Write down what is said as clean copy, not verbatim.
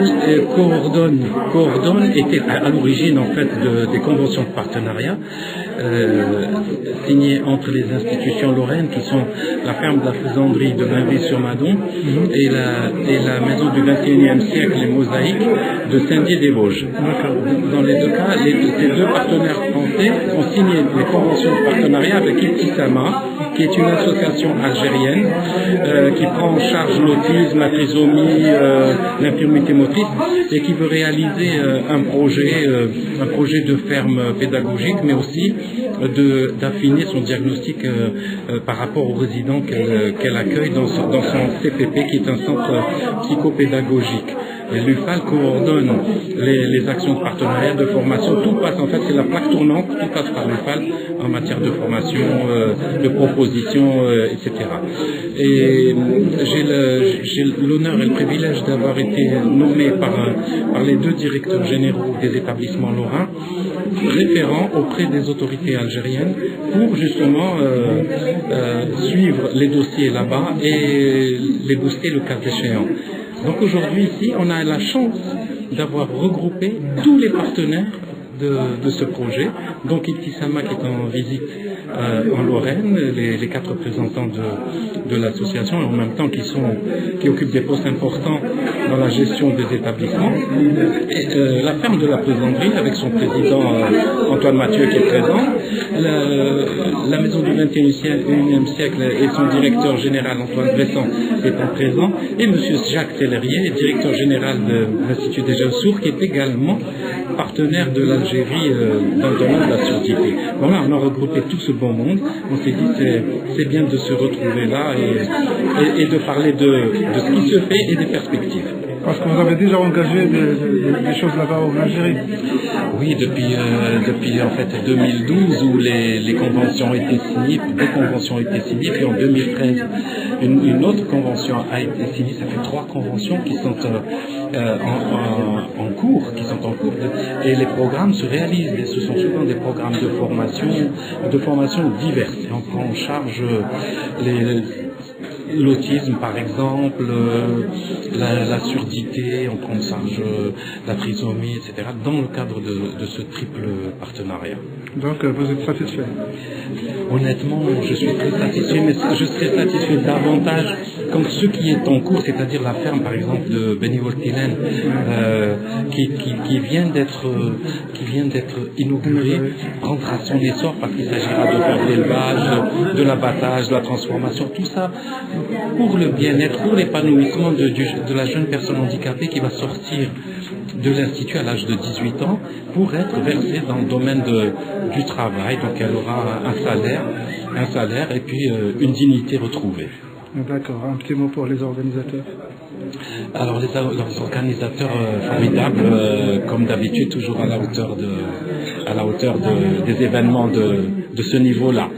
l'UFAL coordonne était à l'origine en fait des conventions de partenariat signées entre les institutions lorraines qui sont la ferme de la faisanderie de Bainville-sur-Madon et la maison du XXIe siècle, les Mosaïques de Saint-Dié-des-Vosges. Dans les deux cas, ces deux partenaires français ont signé les conventions de partenariat avec Ibtissama, qui est une association algérienne qui prend en charge l'autisme, la trisomie, l'infirmité motrice et qui veut réaliser un projet de ferme pédagogique, mais aussi d'affiner son diagnostic par rapport aux résidents qu'elle accueille dans son CPP, qui est un centre psychopédagogique. Et l'UFAL coordonne les actions de partenariat, de formation. Tout passe, en fait, c'est la plaque tournante, tout passe par l'UFAL en matière de formation, de proposition, etc. Et j'ai l'honneur et le privilège d'avoir été nommé par les deux directeurs généraux des établissements lorrains, référents auprès des autorités algériennes pour justement suivre les dossiers là-bas et les booster le cas échéant. Donc aujourd'hui ici, on a la chance d'avoir regroupé tous les partenaires de ce projet, donc Ibtissama qui est en visite en Lorraine, les 4 représentants de l'association, et en même temps qui occupent des postes importants dans la gestion des établissements, et la ferme de la Faisanderie avec son président Antoine Mathieu qui est présent, la maison du XXIe siècle et son directeur général Antoine Bressan étant présent, et M. Jacques Tellerier, directeur général de l'Institut des Jeunes Sourds, qui est également partenaire de l'Algérie dans le domaine de la surdité. Voilà, on a regroupé tout ce bon monde. On s'est dit c'est bien de se retrouver là et de parler de ce qui se fait et des perspectives. Parce que vous avez déjà engagé des choses là-bas en Algérie. Oui, depuis en fait 2012 où les conventions ont été signées, deux conventions ont été signées, puis en 2013 une autre convention a été signée. Ça fait 3 conventions qui sont en cours, et les programmes se réalisent. Et ce sont souvent des programmes de formation diverses. Et on prend en charge l'autisme par exemple, la surdité, on prend en charge la trisomie, etc. dans le cadre de ce triple partenariat. Donc vous êtes satisfait? Honnêtement, je suis très satisfait, mais je serais satisfait davantage quand ce qui est en cours, c'est-à-dire la ferme par exemple de Beni-Voltilen, qui vient d'être inaugurée, prendra son essor parce qu'il s'agira de faire de l'élevage, de l'abattage, de la transformation, tout ça pour le bien-être, pour l'épanouissement de la jeune personne handicapée qui va sortir de l'Institut à l'âge de 18 ans pour être versée dans le domaine du travail. Donc elle aura un salaire et puis une dignité retrouvée. D'accord, un petit mot pour les organisateurs. Alors les organisateurs formidables, comme d'habitude, toujours à la hauteur des événements de ce niveau-là.